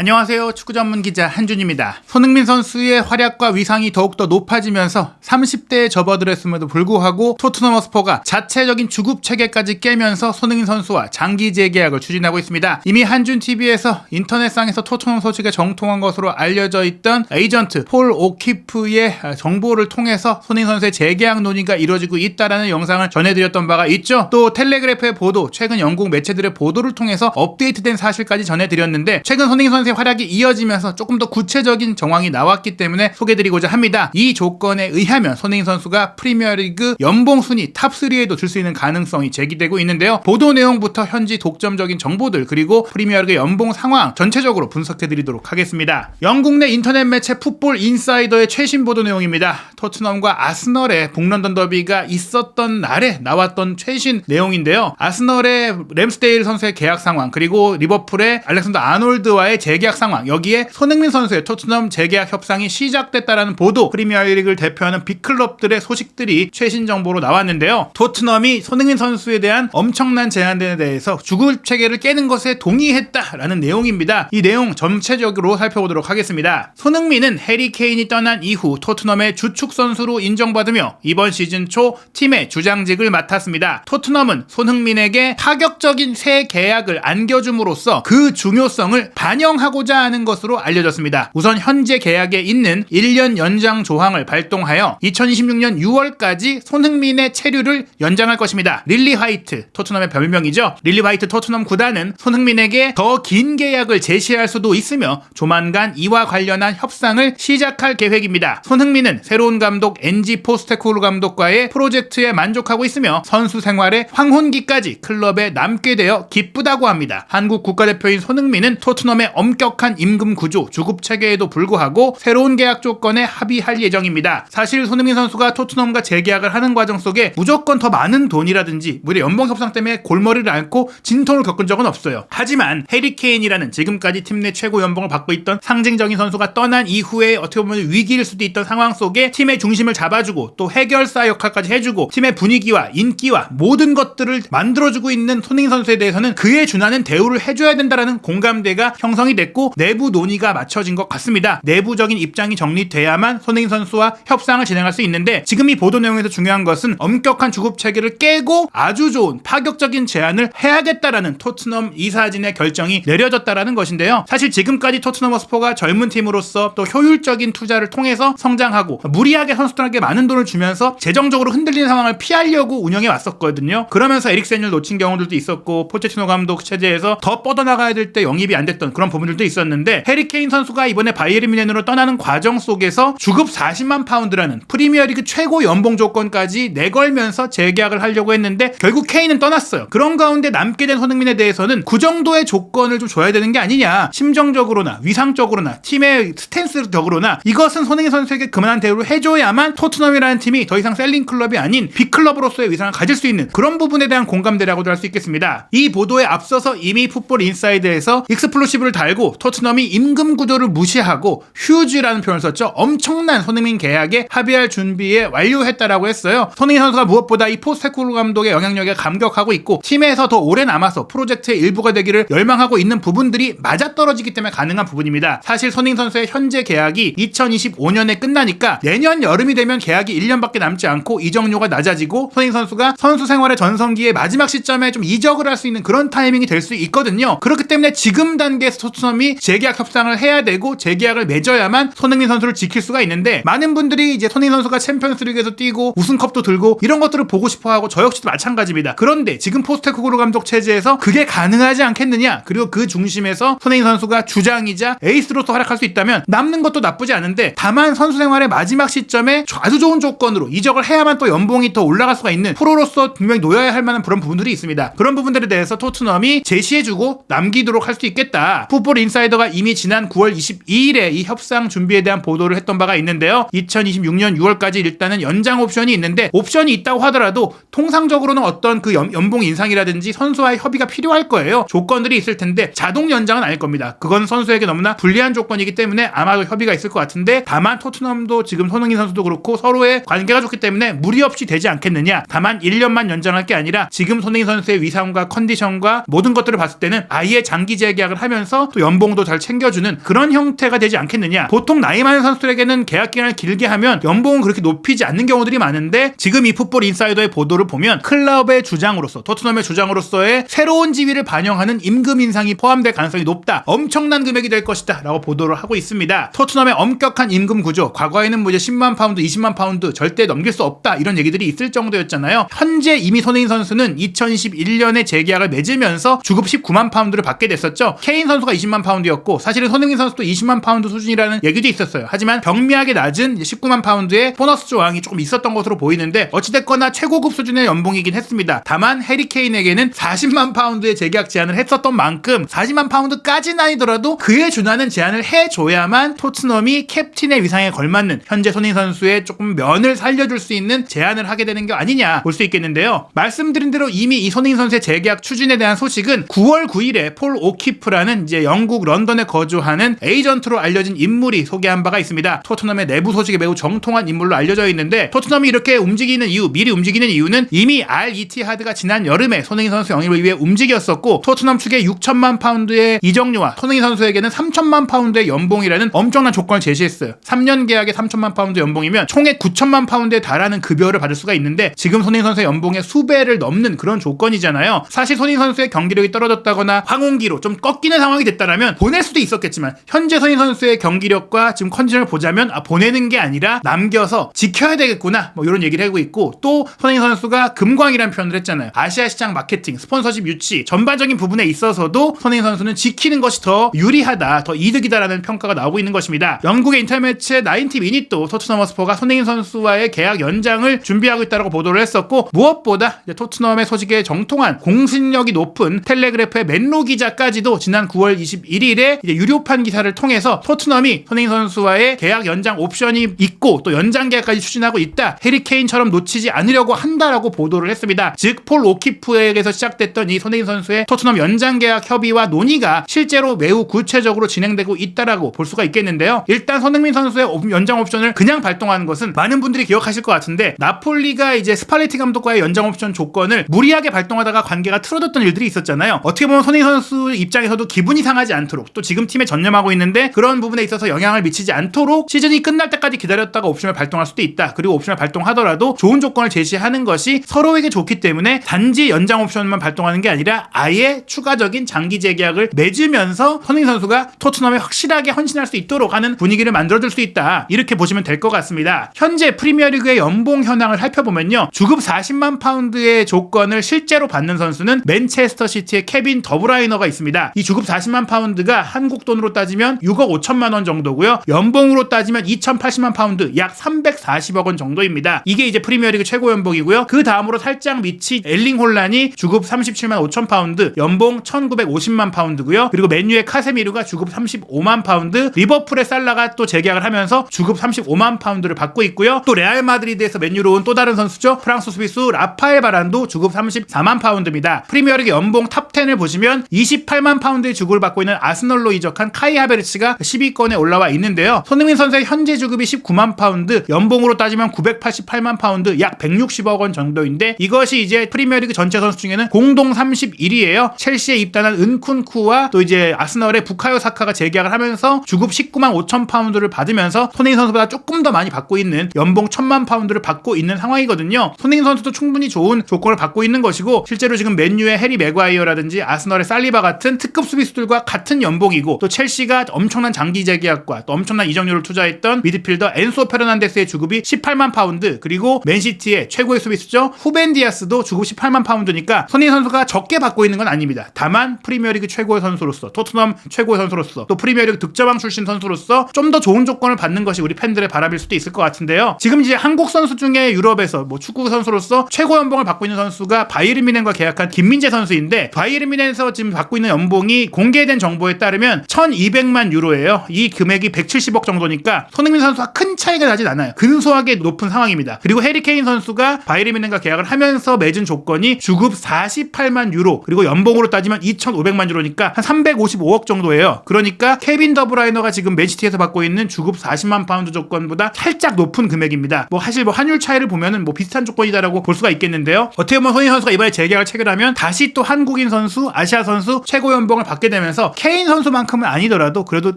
안녕하세요. 축구 전문 기자 한준입니다. 손흥민 선수의 활약과 위상이 더욱더 높아지면서 30대에 접어들었음에도 불구하고 토트넘 허스퍼가 자체적인 주급 체계까지 깨면서 손흥민 선수와 장기 재계약을 추진하고 있습니다. 이미 한준TV에서 인터넷상에서 토트넘 소식에 정통한 것으로 알려져 있던 에이전트 폴 오키프의 정보를 통해서 손흥민 선수의 재계약 논의가 이루어지고 있다는 영상을 전해드렸던 바가 있죠. 또 텔레그래프의 보도, 최근 영국 매체들의 보도를 통해서 업데이트된 사실까지 전해드렸는데, 최근 손흥민 선수의 활약이 이어지면서 조금 더 구체적인 정황이 나왔기 때문에 소개드리고자 합니다. 이 조건에 의하면 손흥민 선수가 프리미어리그 연봉 순위 탑3에도 들 수 있는 가능성이 제기되고 있는데요. 보도 내용부터 현지 독점적인 정보들, 그리고 프리미어리그 연봉 상황 전체적으로 분석해드리도록 하겠습니다. 영국 내 인터넷 매체 풋볼 인사이더의 최신 보도 내용입니다. 토트넘과 아스널의 북런던 더비가 있었던 날에 나왔던 최신 내용인데요. 아스널의 램스데일 선수의 계약 상황, 그리고 리버풀의 알렉산더 아놀드와의 재계약 상황, 여기에 손흥민 선수의 토트넘 재계약 협상이 시작됐다라는 보도, 프리미어리그를 대표하는 빅클럽들의 소식들이 최신 정보로 나왔는데요. 토트넘이 손흥민 선수에 대한 엄청난 제한에 대해서 주급 체계를 깨는 것에 동의했다라는 내용입니다. 이 내용 전체적으로 살펴보도록 하겠습니다. 손흥민은 해리 케인이 떠난 이후 토트넘의 주축 선수로 인정받으며 이번 시즌 초 팀의 주장직을 맡았습니다. 토트넘은 손흥민에게 파격적인 새 계약을 안겨줌으로써 그 중요성을 반영하고자 하는 것으로 알려졌습니다. 우선 현재 계약에 있는 1년 연장 조항을 발동하여 2026년 6월까지 손흥민의 체류를 연장할 것입니다. 릴리 화이트, 토트넘의 별명이죠. 릴리 화이트 토트넘 구단은 손흥민에게 더 긴 계약을 제시할 수도 있으며 조만간 이와 관련한 협상을 시작할 계획입니다. 손흥민은 새로운 감독 엔지 포스테코글루 감독과의 프로젝트에 만족하고 있으며 선수 생활의 황혼기까지 클럽에 남게 되어 기쁘다고 합니다. 한국 국가대표인 손흥민은 토트넘의 엄격한 임금 구조, 주급 체계에도 불구하고 새로운 계약 조건에 합의할 예정입니다. 사실 손흥민 선수가 토트넘과 재계약을 하는 과정 속에 무조건 더 많은 돈이라든지 무려 연봉 협상 때문에 골머리를 앓고 진통을 겪은 적은 없어요. 하지만 해리 케인이라는 지금까지 팀 내 최고 연봉을 받고 있던 상징적인 선수가 떠난 이후에 어떻게 보면 위기일 수도 있던 상황 속에 팀의 중심을 잡아주고 또 해결사 역할까지 해주고 팀의 분위기와 인기와 모든 것들을 만들어주고 있는 손흥민 선수에 대해서는 그에 준하는 대우를 해줘야 된다라는 공감대가 형성이 됐고 내부 논의가 맞춰진 것 같습니다. 내부적인 입장이 정리돼야만 손흥민 선수와 협상을 진행할 수 있는데, 지금 이 보도 내용에서 중요한 것은 엄격한 주급 체계를 깨고 아주 좋은 파격적인 제안을 해야겠다라는 토트넘 이사진의 결정이 내려졌다라는 것인데요. 사실 지금까지 토트넘 허스퍼가 젊은 팀으로서 또 효율적인 투자를 통해서 성장하고 무리하게 선수들에게 많은 돈을 주면서 재정적으로 흔들리는 상황을 피하려고 운영해 왔었거든요. 그러면서 에릭센을 놓친 경우들도 있었고, 포체티노 감독 체제에서 더 뻗어나가야 될 때 영입이 안 됐던 그런 부분들도 있었는데, 해리 케인 선수가 이번에 바이에른 뮌헨으로 떠나는 과정 속에서 주급 40만 파운드라는 프리미어리그 최고 연봉 조건까지 내걸면서 재계약을 하려고 했는데 결국 케인은 떠났어요. 그런 가운데 남게 된 손흥민에 대해서는 그 정도의 조건을 좀 줘야 되는 게 아니냐, 심정적으로나 위상적으로나 팀의 스탠스적으로나 이것은 손흥민 선수에게 그만한 대우를 해줘야만 토트넘이라는 팀이 더 이상 셀링 클럽이 아닌 빅클럽으로서의 위상을 가질 수 있는 그런 부분에 대한 공감대라고도 할 수 있겠습니다. 이 보도에 앞서서 이미 풋볼 인사이드에서 익스플로시브를 달고 토트넘이 임금 구조를 무시하고 휴지라는 표현을 썼죠. 엄청난 손흥민 계약에 합의할 준비에 완료했다라고 했어요. 손흥민 선수가 무엇보다 이 포스테코글루 감독의 영향력에 감격하고 있고 팀에서 더 오래 남아서 프로젝트의 일부가 되기를 열망하고 있는 부분들이 맞아떨어지기 때문에 가능한 부분입니다. 사실 손흥민 선수의 현재 계약이 2025년에 끝나니까 내년 여름이 되면 계약이 1년밖에 남지 않고 이적료가 낮아지고 손흥민 선수가 선수 생활의 전성기의 마지막 시점에 좀 이적을 할 수 있는 그런 타이밍이 될 수 있거든요. 그렇기 때문에 지금 단계에서 토트넘이 재계약 협상을 해야 되고 재계약을 맺어야만 손흥민 선수를 지킬 수가 있는데, 많은 분들이 이제 손흥민 선수가 챔피언스리그에서 뛰고 우승컵도 들고 이런 것들을 보고 싶어하고 저 역시도 마찬가지입니다. 그런데 지금 포스테코글루 감독 체제에서 그게 가능하지 않겠느냐, 그리고 그 중심에서 손흥민 선수가 주장이자 에이스로서 활약할 수 있다면 남는 것도 나쁘지 않은데, 다만 선수 생활의 마지막 시점에 아주 좋은 조건으로 이적을 해야만 또 연봉이 더 올라갈 수가 있는 프로로서 분명히 놓여야 할 만한 그런 부분들이 있습니다. 그런 부분들에 대해서 토트넘이 제시해주고 남기도록 할 수 있겠다. 풋볼 인사이더가 이미 지난 9월 22일에 이 협상 준비에 대한 보도를 했던 바가 있는데요. 2026년 6월까지 일단은 연장 옵션이 있는데, 옵션이 있다고 하더라도 통상적으로는 어떤 그 연봉 인상이라든지 선수와의 협의가 필요할 거예요. 조건들이 있을 텐데 자동 연장은 아닐 겁니다. 그건 선수에게 너무나 불리한 조건이기 때문에 아마도 협의가 있을 것 같은데, 다만 토트넘도 지금 손흥민 선수도 그렇고 서로의 관계가 좋기 때문에 무리 없이 되지 않겠느냐. 다만 1년만 연장할 게 아니라 지금 손흥민 선수의 위상과 컨디션과 모든 것들을 봤을 때는 아예 장기 재계약을 하면서 또 연봉도 잘 챙겨주는 그런 형태가 되지 않겠느냐. 보통 나이 많은 선수들에게는 계약 기간을 길게 하면 연봉은 그렇게 높이지 않는 경우들이 많은데, 지금 이 풋볼 인사이더의 보도를 보면 클럽의 주장으로서, 토트넘의 주장으로서의 새로운 지위를 반영하는 임금 인상이 포함될 가능성이 높다, 엄청난 금액이 될 것이다 라고 보도를 하고 있습니다. 토트넘의 엄격한 임금 구조, 과거에는 뭐 이제 10만 파운드 20만 파운드 절대 넘길 수 없다 이런 얘기들이 있을 정도였잖아요. 현재 이미 손흥민 선수는 2021년에 재계약을 맺으면서 주급 19만 파운드를 받게 됐었죠. 케인 선수가 20만 파운드였고, 사실은 손흥민 선수도 20만 파운드 수준이라는 얘기도 있었어요. 하지만 경미하게 낮은 19만 파운드의 보너스 조항이 조금 있었던 것으로 보이는데, 어찌됐거나 최고급 수준의 연봉이긴 했습니다. 다만 해리 케인에게는 40만 파운드의 재계약 제한을 했었던 만큼 40만 파운드까지는 아니더라도 그에 준하는 제한을 해줘야만 토트넘이 캡틴의 위상에 걸맞는 현재 손흥민 선수의 조금 면을 살려줄 수 있는 제안을 하게 되는 게 아니냐 볼 수 있겠는데요. 말씀드린 대로 이미 이 손흥민 선수의 재계약 추진에 대한 소식은 9월 9일에 폴 오키프라는 이제 영국 런던에 거주하는 에이전트로 알려진 인물이 소개한 바가 있습니다. 토트넘의 내부 소식에 매우 정통한 인물로 알려져 있는데, 토트넘이 이렇게 움직이는 이유, 미리 움직이는 이유는 이미 알 이티하드가 지난 여름에 손흥민 선수 영입을 위해 움직였었고, 토트넘 측에 6천만 파운드의 이적료와 손흥민 선수에게는 3천만 파운드의 연봉이라는 엄청난 조건을 제시했어요. 3년 계약에 3천만 파운드 연봉이면 총액 9천만 파운드에 달하는 급여를 받을 수가 있는데, 지금 손흥민 선수의 연봉의 수배를 넘는 그런 조건이잖아요. 사실 손흥민 선수의 경기력이 떨어졌다거나 황혼기로 좀 꺾이는 상황이 됐다라면 보낼 수도 있었겠지만, 현재 손흥민 선수의 경기력과 지금 컨디션을 보자면 보내는 게 아니라 남겨서 지켜야 되겠구나 뭐 이런 얘기를 하고 있고, 또 손흥민 선수가 금광이라는 표현을 했잖아요. 아시아 시장 마케팅, 스폰서십 유치 전반적인 부분에 있어서도 손흥민 선수는 지키는 것이 더 유리하다, 더 이득이다라는 평가가 나오고 있는 것입니다. 영국의 인터넷 매체 90 미닛도 토트넘 허스퍼가 손흥민 선수와의 계약 연장을 준비하고 있다고 보도를 했었고, 무엇보다 토트넘의 소식에 정통한 공신력이 높은 텔레그래프의 맨로 기자까지도 지난 9월 21일에 이제 유료판 기사를 통해서 토트넘이 손흥민 선수와의 계약 연장 옵션이 있고 또 연장 계약까지 추진하고 있다, 해리 케인처럼 놓치지 않으려고 한다라고 보도를 했습니다. 즉 폴 오키프에게서 시작됐던 이 손흥민 선수의 토트넘 연장 계약 협의와 논의가 실제로 매우 구체적으로 진행되고 있다라고 볼 수가 있겠는데요. 일단 손흥민 선수의 연장 옵션을 그냥 발동하는 것은 많은 분들이 기억하실 것 같은데, 나폴리가 이제 스팔레티 감독과의 연장 옵션 조건을 무리하게 발동하다가 관계가 틀어졌던 일들이 있었잖아요. 어떻게 보면 손흥민 선수 입장에서도 기분이 상하지 않도록, 또 지금 팀에 전념하고 있는데 그런 부분에 있어서 영향을 미치지 않도록 시즌이 끝날 때까지 기다렸다가 옵션을 발동할 수도 있다. 그리고 옵션을 발동하더라도 좋은 조건을 제시하는 것이 서로에게 좋기 때문에 단지 연장 옵션만 발동하는 게 아니라 아예 추가적인 장기 재계약을 맺으면서 손흥민 선수가 토트넘에 확실하게 헌신할 수 있도록 하는 분위기를 만들어줄 수 있다, 이렇게 보시면 될 것 같습니다. 현재 프리미어리그의 연봉 현황을 살펴보면요, 주급 40만 파운드의 조건을 실제로 받는 선수는 맨체스터 시티의 케빈 더브라이너가 있습니다. 이 주급 40만 파운드가 한국 돈으로 따지면 6억 5천만 원 정도고요, 연봉으로 따지면 2,080만 파운드, 약 340억 원 정도입니다. 이게 이제 프리미어리그 최고 연봉이고요. 그 다음으로 살짝 밑이 엘링 홀란이 주급 37만 5천 파운드, 연봉 1,950만 파운드고요. 그리고 맨유의 카세미르가 주급 35만 파운드, 리버풀의 살라가 또 재계약을 하면서 주급 35만 파운드를 받고 있고요. 또 레알 마드리드에서 맨유로 온 또 다른 선수죠. 프랑스 수비수 라파엘 바란도 주급 34만 파운드입니다. 프리미어리그 연봉 탑10을 보시면 28만 파운드의 주급을 받고 있는 아스널로 이적한 카이 하베르츠가 10위권에 올라와 있는데요. 손흥민 선수의 현재 주급이 19만 파운드, 연봉으로 따지면 988만 파운드, 약 160억 원 정도인데, 이것이 이제 프리미어리그 전체 선수 중에는 공동 31위예요. 첼시에 입단한 은쿤쿠와 또 이제 아스널의 부카요 사카가 재계약을 하면서 주급 19만 5천 파운드를 받으면서 손흥민 선수보다 조금 더 많이 받고 있는 연봉 1,000만 파운드를 받고 있는 상황이거든요. 손흥민 선수도 충분히 좋은 조건을 받고 있는 것이고, 실제로 지금 맨유의 해리 맥과이어라든지 아스널의 살리바 같은 특급 수비수들과 같은 연봉이고, 또 첼시가 엄청난 장기 재계약과 또 엄청난 이적료를 투자했던 미드필더 엔소 페르난데스의 주급이 18만 파운드, 그리고 맨시티의 최고의 수비수죠, 후벤 디아스도 주급 18만 파운드니까 손흥민 선수가 적게 받고 있는 건 아닙니다. 다만 프리미어리그 최고의 선수로서, 토트넘 최고의 선수로서, 또 프리미어리그 득점왕 출신 선수로서 좀 더 좋은 조건을 받는 것이 우리 팬들의 바람일 수도 있을 것 같은데요. 지금 이제 한국 선수 중에 유럽에서 뭐 축구 선수로서 최고 연봉을 받고 있는 선수가 바이에른 뮌헨과 계약한 김민재 선수인데, 바이에른 뮌헨에서 지금 받고 있는 연봉이 공개된 정보에 따르면 1,200만 유로예요. 이 금액이 170억 정도니까 손흥민 선수와 큰 차이가 나진 않아요. 근소하게 높은 상황입니다. 그리고 해리 케인 선수가 바이에른 뮌헨과 계약을 하면서 맺은 조건이 주급 48만 유로, 그리고 연봉으로 따지면 2,500만 유로니까 한 355억 정도예요. 그러니까 케빈 더브라이너가 지금 맨시티에서 받고 있는 주급 40만 파운드 조건보다 살짝 높은 금액입니다. 사실 환율 차이를 보면은 비슷한 조건이다라고 볼 수가 있겠는데요. 어떻게 보면 손흥민 선수가 이번에 재계약을 체결하면 다시 또 한국인 선수, 아시아 선수 최고 연봉을 받게 되면서 케인 선수만큼은 아니더라도 그래도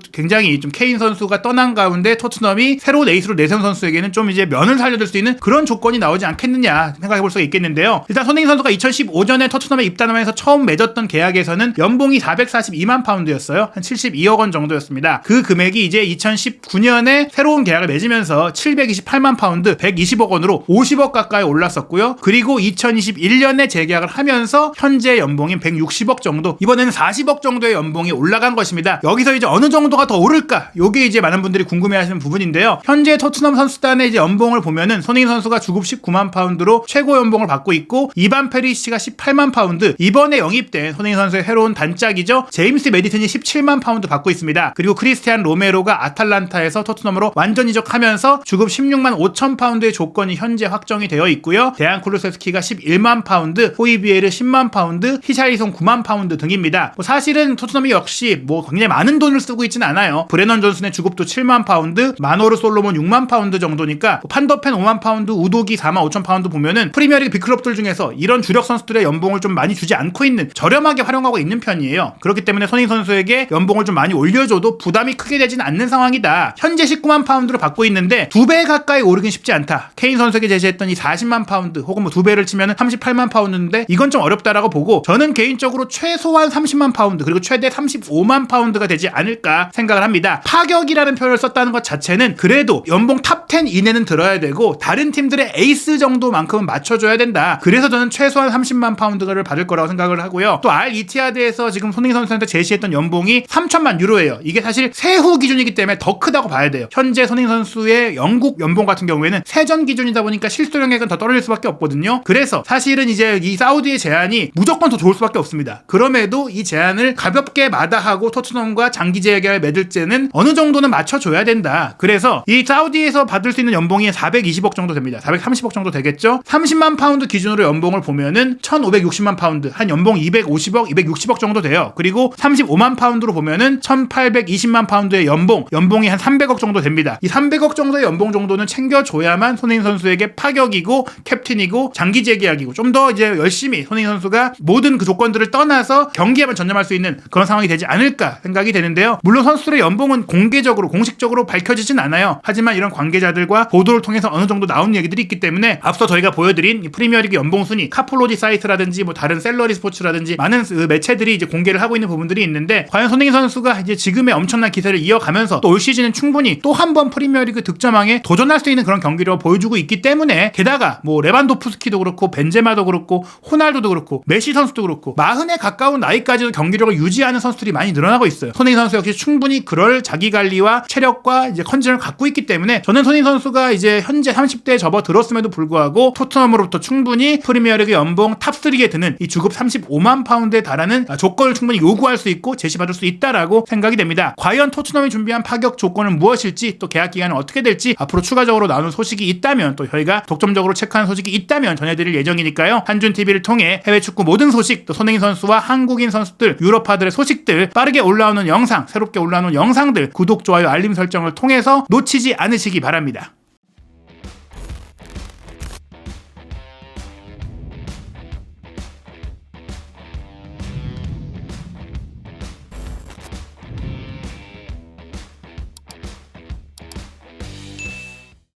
굉장히 좀 케인 선수가 떠난 가운데 토트넘이 새로운 에이스로 내세운 선수에게는 좀 이제 면을 살려줄 수 있는 그런 조건이 나오지 않겠느냐 생각해볼 수가 있겠는데요. 일단 손흥민 선수가 2015년에 토트넘에 입단하면서 처음 맺었던 계약에서는 연봉이 442만 파운드였어요. 한 72억 원 정도였습니다. 그 금액이 이제 2019년에 새로운 계약을 맺으면서 728만 파운드 120억 원으로 50억 가까이 올랐었고요. 그리고 2021년에 재계약을 하면서 현재 연봉인 160억 정도, 이번에는 40억 정도의 연봉이 올라간 것입니다. 여기서 이제 어느 정도가 더 오를까? 요게 이제 많은 분들이 궁금해하시는 부분인데요. 현재 토트넘 선수단의 이제 연봉을 보면은 손흥민 선수가 주급 19만 파운드로 최고 연봉을 받고 있고, 이반 페리시가 18만 파운드, 이번에 영입된 손흥민 선수의 새로운 단짝이죠. 제임스 메디슨이 17만 파운드 받고 있습니다. 그리고 크리스티안 로메로가 아탈란타에서 토트넘으로 완전 이적하면서 주급 16만 5천 파운드의 조건이 현재 확정이 되어 있고요. 데안 쿨루세스키가 11만 파운드, 호이비에르 10만 파운드, 히샬리송 9만 파운드 등입니다. 사실은 토트넘이 역시 굉장히 많은 돈을 쓰고 있지는 않아요. 브레넌 존슨의 주급도 7만 파운드, 마노르 솔로몬 6만 파운드 정도니까 판더펜 5만 파운드, 우도기 4만 5천 파운드 보면은 프리미어리그 빅클럽들 중에서 이런 주력 선수들의 연봉을 좀 많이 주지 않고 있는, 저렴하게 활용하고 있는 편이에요. 그렇기 때문에 손흥민 선수에게 연봉을 좀 많이 올려줘도 부담이 크게 되지는 않는 상황이다. 현재 19만 파운드로 받고 있는데 2배 가까이 오르긴 쉽지 않다. 케인 선수에게 제시했던 이 40만 파운드 혹은 2배를 치면 38만 파운드인데 이건 좀 어렵다라고 보고, 저는 개인적으로 최소한 30만 파운드 그리고 최대 35만 파운드가 되지 않을까 생각을 합니다. 파격이라는 표현을 썼다는 것 자체는 그래도 연봉 탑 10 이내는 들어야 되고 다른 팀들의 에이스 정도만큼은 맞춰줘야 된다. 그래서 저는 최소한 30만 파운드를 받을 거라고 생각을 하고요. 또 알 이티하드에서 지금 손흥민 선수한테 제시했던 연봉이 3천만 유로예요. 이게 사실 세후 기준이기 때문에 더 크다고 봐야 돼요. 현재 손흥민 선수의 영국 연봉 같은 경우에는 세전 기준이다 보니까 실수령액은 더 떨어질 수밖에 없거든요. 그래서 사실은 이제 이 사우디의 제한이 무조건 더 좋을 수밖에 없습니다. 그럼에도 이 제한을 가볍게 마다하고 토트넘과 장기 재계약을 맺을 때는 어느 정도는 맞춰줘야 된다. 그래서 이 사우디에서 받을 수 있는 연봉이 420억 정도 됩니다. 430억 정도 되겠죠. 30만 파운드 기준으로 연봉을 보면은 1560만 파운드, 한 연봉 250억, 260억 정도 돼요. 그리고 35만 파운드로 보면은 1820만 파운드의 연봉이 한 300억 정도 됩니다. 이 300억 정도의 연봉 정도는 챙겨줘야만 손흥민 선수에게 파격이고 캡틴이고 장기 재계약이고 좀 더 이제 열심히 손흥민 선수가 모든 그 조건들을 떠나서 경기에만 전념할 수 있는 그런 상황이 되지 않을까 생각이 되는데요. 물론 선수들의 연봉은 공개적으로 공식적으로 밝혀지진 않아요. 하지만 이런 관계자들과 보도를 통해서 어느 정도 나온 얘기들이 있기 때문에 앞서 저희가 보여드린 이 프리미어리그 연봉 순위, 카플로지 사이트라든지 다른 셀러리 스포츠라든지 많은 매체들이 이제 공개를 하고 있는 부분들이 있는데, 과연 손흥민 선수가 이제 지금의 엄청난 기세를 이어가면서 또 올 시즌은 충분히 또 한 번 프리미어리그 득점왕에 도전할 수 있는 그런 경기를 보여주고 있기 때문에, 게다가 레반도프스키도 그렇고 벤제마도 그렇고 호날두도 그렇고 메시 선수도 그렇고 40에 가까운 나이까지도 경기력을 유지하는 선수들이 많이 늘어나고 있어요. 손흥민 선수 역시 충분히 그럴 자기 관리와 체력과 이제 컨디션을 갖고 있기 때문에 저는 손흥민 선수가 이제 현재 30대에 접어들었음에도 불구하고 토트넘으로부터 충분히 프리미어리그 연봉 탑3에 드는 이 주급 35만 파운드에 달하는 조건을 충분히 요구할 수 있고 제시받을 수 있다라고 생각이 됩니다. 과연 토트넘이 준비한 파격 조건은 무엇일지, 또 계약 기간은 어떻게 될지 앞으로 추가적으로 나오는 소식이 있다면, 또 저희가 독점적으로 체크한 소식이 있다면 전해드릴 예정이니까요. 한준TV를 통해 해외 축구 모든 소식, 또 손흥민 선수와 한국인 선수들, 유럽파들의 소식들, 빠르게 올라오는 영상, 새롭게 올라오는 영상들 구독, 좋아요, 알림 설정을 통해서 놓치지 않으시기 바랍니다.